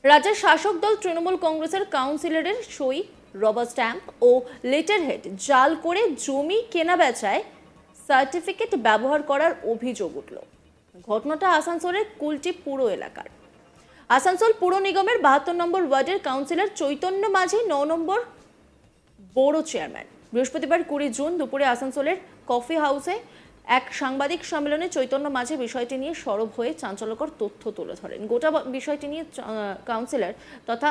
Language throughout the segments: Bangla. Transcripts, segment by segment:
রাজ্যের শাসক দল তৃণমূল কংগ্রেসের কাউন্সিলরের সই, রবার স্ট্যাম্প ও লেটারহেড জাল করে জমি কেনাবেচায় সার্টিফিকেট ব্যবহার করার অভিযোগ উঠল। ঘটনাটা আসানসোলের কুলটি পুর এলাকার। আসানসোল পুর নিগমের 72 নম্বর ওয়ার্ডের কাউন্সিলর চৈতন্য মাঝি 9 নম্বর বড় চেয়ারম্যান বৃহস্পতিবার 20 জুন দুপুরে আসানসোলের কফি হাউসে এক সাংবাদিক সম্মেলনে চৈতন্য মাঝি বিষয়টি নিয়ে সরব হয়ে চাঞ্চল্যকর তথ্য তুলে ধরেন। গোটা বিষয়টি নিয়ে কাউন্সিলর তথা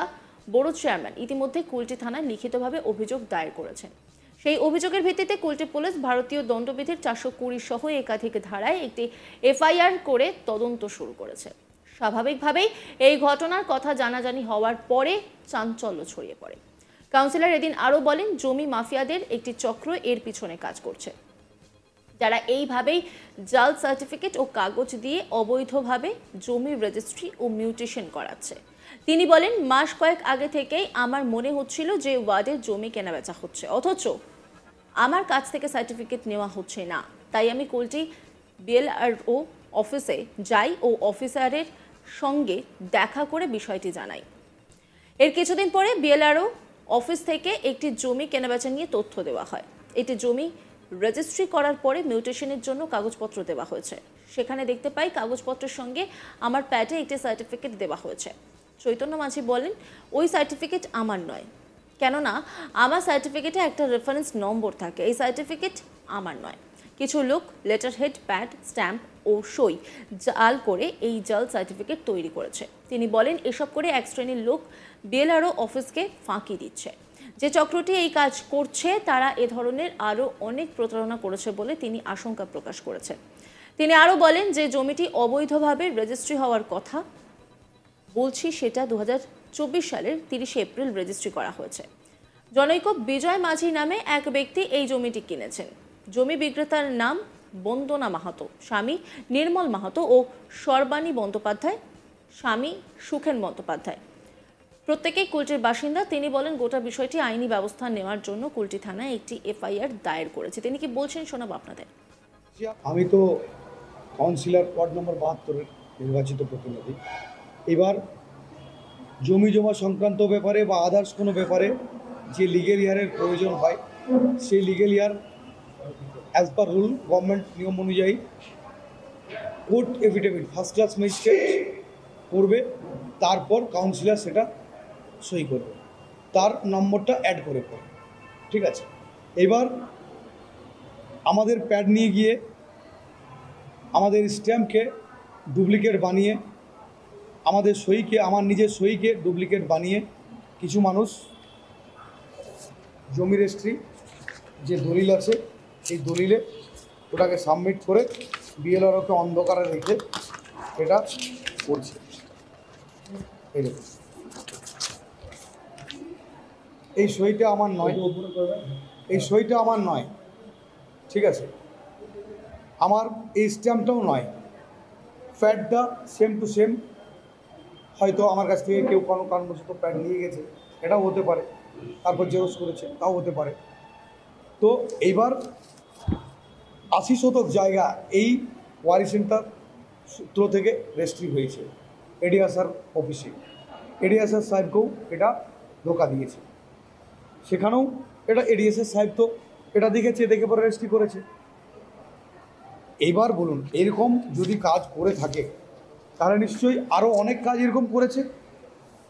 বড় চেয়ারম্যান ইতিমধ্যে কুলটি থানায় লিখিতভাবে অভিযোগ দায়ের করেছেন। সেই অভিযোগের ভিত্তিতে কুলটি পুলিশ ভারতীয় দণ্ডবিধির 420 সহ একাধিক ধারায় একটি এফআইআর করে তদন্ত শুরু করেছে। স্বাভাবিকভাবেই এই ঘটনার কথা জানাজানি হওয়ার পরে চাঞ্চল্য ছড়িয়ে পড়ে। কাউন্সিলর এদিন আরও বলেন, জমি মাফিয়াদের একটি চক্র এর পিছনে কাজ করছে, যারা এইভাবেই জাল সার্টিফিকেট ও কাগজ দিয়ে অবৈধভাবে জমি রেজিস্ট্রি ও মিউটেশন করাচ্ছে। তিনি বলেন, মাস কয়েক আগে থেকেই আমার মনে হচ্ছিল যে ওয়ার্ডের জমি কেনাবেচা হচ্ছে, অথচ আমার কাছ থেকে সার্টিফিকেট নেওয়া হচ্ছে না। তাই আমি কুলটি বিএলআরও অফিসে যাই ও অফিসারের সঙ্গে দেখা করে বিষয়টি জানাই। এর কিছুদিন পরে বিএলআরও অফিস থেকে একটি জমি কেনাবেচা নিয়ে তথ্য দেওয়া হয়। এটি জমি রেজিস্ট্রি করার পরে মিউটেশনের জন্য কাগজপত্র দেওয়া হয়েছে। সেখানে দেখতে পাই কাগজপত্রের সঙ্গে আমার প্যাডে একটি সার্টিফিকেট দেওয়া হয়েছে। চৈতন্য মাঝি বলেন, ওই সার্টিফিকেট আমার নয়, কেননা আমার সার্টিফিকেটে একটা রেফারেন্স নম্বর থাকে। এই সার্টিফিকেট আমার নয়। কিছু লোক লেটারহেড, প্যাড, স্ট্যাম্প ও সই জাল করে এই জাল সার্টিফিকেট তৈরি করেছে। তিনি বলেন, এসব করে এক শ্রেণীর লোক বিএলআরও অফিসকে ফাঁকি দিচ্ছে। যে চক্রটি এই কাজ করছে তারা এ ধরনের আরও অনেক প্রতারণা করেছে বলে তিনি আশঙ্কা প্রকাশ করেছেন। তিনি আরও বলেন যে জমিটি অবৈধভাবে রেজিস্ট্রি হওয়ার কথা বলছি, সেটা 2024 সালের 30 এপ্রিল রেজিস্ট্রি করা হয়েছে। জনৈক বিজয় মাঝি নামে এক ব্যক্তি এই জমিটি কিনেছেন। জমি বিক্রেতার নাম বন্দনা মাহাতো, স্বামী নির্মল মাহাতো ও সর্বাণী বন্দ্যোপাধ্যায়, স্বামী সুখেন বন্দ্যোপাধ্যায়, প্রত্যেকেই কুলটির বাসিন্দা। তিনি বলেন, গোটা বিষয়টি আইনি ব্যবস্থা নেওয়ার জন্য কুলটি থানায় একটি এফআইআর দায়ের করেছে। তিনি কি বলছেন শোনাবো আপনাদের। আমি তো কাউন্সিলর ওয়ার্ড নম্বর 72-এর নির্বাচিত প্রতিনিধি। এবার জমি জমা সংক্রান্ত ব্যাপারে বা আদার্স কোনো ব্যাপারে যে লিগেল ইয়ারের প্রয়োজন হয়, সেই লিগেল ইয়ার অ্যাজ পার রুল গভর্নমেন্ট নিয়ম অনুযায়ী court affidavit first class magistrate করবে, তারপর কাউন্সিলর সেটা সই করবে, তার নম্বরটা অ্যাড করে করবে। ঠিক আছে, এবার আমাদের প্যাড নিয়ে গিয়ে আমাদের স্ট্যাম্পকে ডুপ্লিকেট বানিয়ে, আমাদের সইকে, আমার নিজের সইকে ডুপ্লিকেট বানিয়ে কিছু মানুষ জমি রেজিস্ট্রি যে দলিল আছে এই দলিলে ওটাকে সাবমিট করে বিএলআরওকে অন্ধকারে রেখে এটা করছে। এই সইটা আমার নয়, এই সইটা আমার নয়। ঠিক আছে, আমার এই স্ট্যাম্পটাও নয়, প্যাডটা সেম টু সেম। হয়তো আমার কাছ থেকে কেউ কোনো কারণবশত প্যাড নিয়ে গেছে, এটাও হতে পারে, তারপর জেরক্স করেছে, তাও হতে পারে। তো এইবার 80 শতক জায়গা এই ওয়ারি সেন্টার সূত্র থেকে রেজিস্ট্রি হয়েছে এডিএসআর অফিসে। এডিএসআর সাহেবকেও এটা ধোকা দিয়েছে, সেখানেও এটা এডিএসআর সাহেব তো এটা দেখেছে, দেখে পরে রেজিস্ট্রি করেছে। এইবার বলুন, এরকম যদি কাজ করে থাকে তাহলে নিশ্চয়ই আরও অনেক কাজ এরকম করেছে।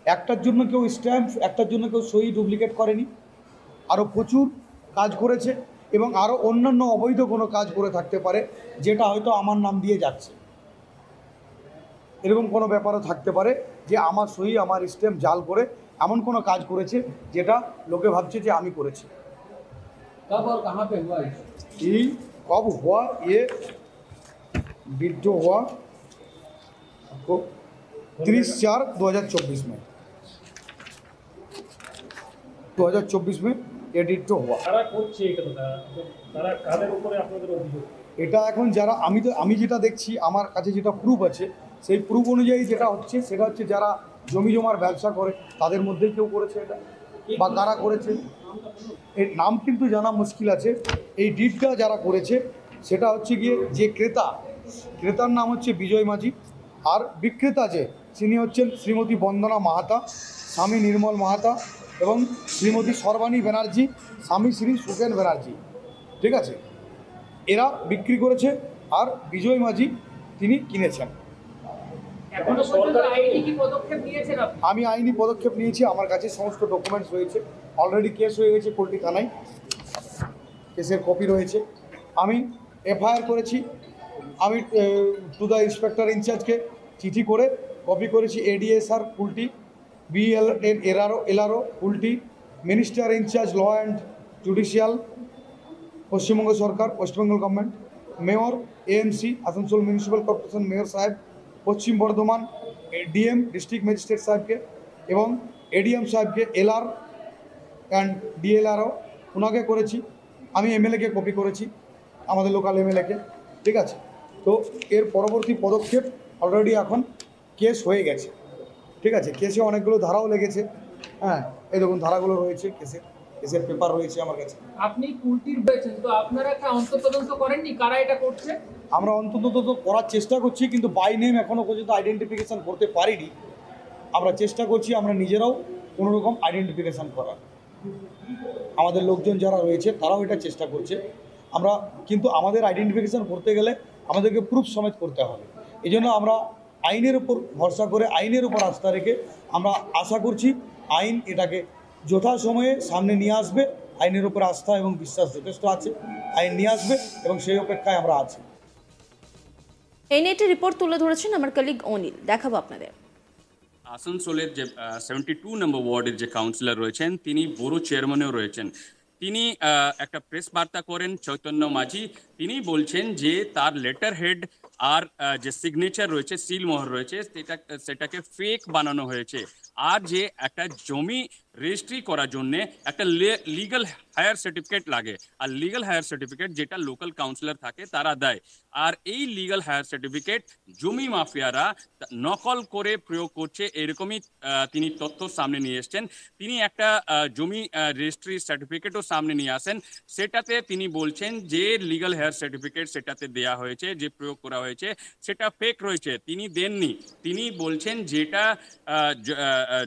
একটার জন্য কেউ স্ট্যাম্প, একটার জন্য কেউ সই ডুপ্লিকেট করেনি, আরও প্রচুর কাজ করেছে এবং আরও অন্যান্য অবৈধ কোনো কাজ করে থাকতে পারে যেটা হয়তো আমার নাম দিয়ে যাচ্ছে। এরকম কোনো ব্যাপারও থাকতে পারে যে আমার সই, আমার স্ট্যাম্প জাল করে এমন কোনো কাজ করেছে যেটা লোকে ভাবছে যে আমি করেছি। कब हुआ ये डिट जो हुआ आपको 30/4/2024 में 2024 में ये डिट जो हुआ। এটা এখন যারা আমি যেটা দেখছি, আমার কাছে যেটা প্রুফ আছে, সেই প্রুফ অনুযায়ী যেটা হচ্ছে সেটা হচ্ছে যারা জমি জমার ব্যবসা করে তাদের মধ্যেই কেউ করেছে এটা, বা কারা করেছে এর নাম কিন্তু জানা মুশকিল আছে। এই ডিডটা যারা করেছে সেটা হচ্ছে গিয়ে যে ক্রেতার নাম হচ্ছে বিজয় মাঝি, আর বিক্রেতা যে তিনি হচ্ছেন শ্রীমতী বন্দনা মাহাতা, স্বামী নির্মল মাহাতা এবং শ্রীমতী সর্বাণী ব্যানার্জি, স্বামী শ্রী সুখেন ব্যানার্জি। ঠিক আছে, এরা বিক্রি করেছে আর বিজয় মাঝি তিনি কিনেছেন। এখনো পর্যন্ত আইনি কি পদক্ষেপ নিয়েছেন আপনি? আমি আইনি পদক্ষেপ নিয়েছি, আমার কাছে সমস্ত ডকুমেন্টস রয়েছে, অলরেডি কেস হয়ে গেছে পোল্ট্রি থানায়, কেসের কপি রয়েছে। আমি এফআইআর করেছি, আমি টু দ্য ইন্সপেক্টর ইনচার্জকে চিঠি করে কপি করেছি, ADSR poultry, BL LRO poultry, minister in charge law and judicial Paschimbanga সরকার, West Bengal government, mayor AMC Asansol municipal corporation mayor সাহেব, Paschim Bardhaman DM district magistrate সাহেবকে এবং এডিএম সাহেবকে, এলআর অ্যান্ড ডিএলআরও ওনাকে করেছি। আমি এমএলএকে কপি করেছি, আমাদের লোকাল এমএলএকে। ঠিক আছে, তো এর পরবর্তী পদক্ষেপ অলরেডি এখন কেস হয়ে গেছে। ঠিক আছে, কেসে অনেকগুলো ধারাও লেগেছে। হ্যাঁ, এই দেখুন ধারাগুলো রয়েছে, কেসের পেপার রয়েছে আমার কাছে। আপনি কুলটির হয়েছেন, তো আপনারা একটা অন্তর্তদন্ত করেননি কারা এটা করছে? আমরা অন্তত তো করার চেষ্টা করছি, কিন্তু বাই নেম এখনও পর্যন্ত আইডেন্টিফিকেশান করতে পারিনি। আমরা চেষ্টা করছি আমরা নিজেরাও কোনোরকম আইডেন্টিফিকেশান করার। আমাদের লোকজন যারা রয়েছে তারাও এটা চেষ্টা করছে। আমরা কিন্তু আমাদের আইডেন্টিফিকেশান করতে গেলে আমাদেরকে প্রুফ সমেত করতে হবে। এই জন্য আমরা আইনের উপর ভরসা করে, আইনের উপর আস্থা রেখে আমরা আশা করছি আইন এটাকে যথাসময়ে সামনে নিয়ে আসবে। আইনের উপর আস্থা এবং বিশ্বাস যথেষ্ট আছে, আইন নিয়ে আসবে এবং সেই অপেক্ষায় আমরা আছি। এই নিয়ে একটি রিপোর্ট তুলে ধরেছেন আমার কলিগ অনিল, দেখাবো আপনাদের। আসানসোলের যে 72 নম্বর ওয়ার্ডের যে কাউন্সিলর রয়েছেন, তিনি বড় চেয়ারম্যানও রয়েছেন। তিনি একটা প্রেস বার্তা করেন চৈতন্য মাঝি। তিনি বলছেন যে তার লেটার হেড আর যে সিগনেচার রয়েছে, সিল মোহর রয়েছে, সেটাকে ফেক বানানো হয়েছে। আর যে একটা জমি রেজিস্ট্রি করার জন্য একটা লিগাল হায়ার সার্টিফিকেট লাগে, আর লিগাল হায়ার সার্টিফিকেট যেটা লোকাল কাউন্সিলর থাকে তারা দেয়। আর এই লিগাল হায়ার সার্টিফিকেট জমি মাফিয়ারা নকল করে প্রয়োগ করছে, এরকমই তিনি তথ্য সামনে নিয়ে এসছেন। তিনি একটা জমি রেজিস্ট্রি সার্টিফিকেটও সামনে নিয়ে আসেন, সেটাতে তিনি বলছেন যে লিগাল হেয়ার সার্টিফিকেট সেটাতে দেয়া হয়েছে, যে প্রয়োগ করা হয়েছে সেটা ফেক রয়েছে, তিনি দেননি। তিনি বলছেন যেটা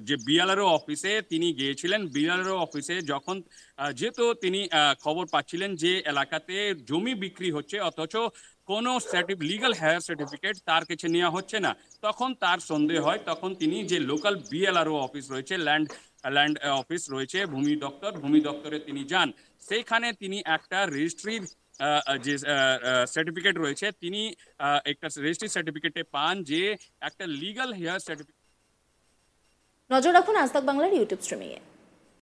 যে বিএলআরও অফিসে তিনি গিয়েছিলেন, বিএলআরও অফিসে যখন যেহেতু তিনি খবর পাচ্ছিলেন যে এলাকাতে জমি বিক্রি হচ্ছে অথচ কোনো লিগাল হায়ার সার্টিফিকেট তার কাছে নেওয়া হচ্ছে না, তখন তার সন্দেহ হয়। তখন তিনি যে লোকাল বিএলআরও অফিস রয়েছে, ল্যান্ড অফিস রয়েছে, ভূমি দপ্তরে তিনি যান। সেইখানে তিনি একটা রেজিস্ট্রির যে সার্টিফিকেট রয়েছে, তিনি একটা রেজিস্ট্রি সার্টিফিকেটে পান যে একটা লিগাল হেয়ার সার্টিফিকেট। নজর রাখুন আজ তাক বাংলার ইউটিউব স্ট্রিমিংয়ে।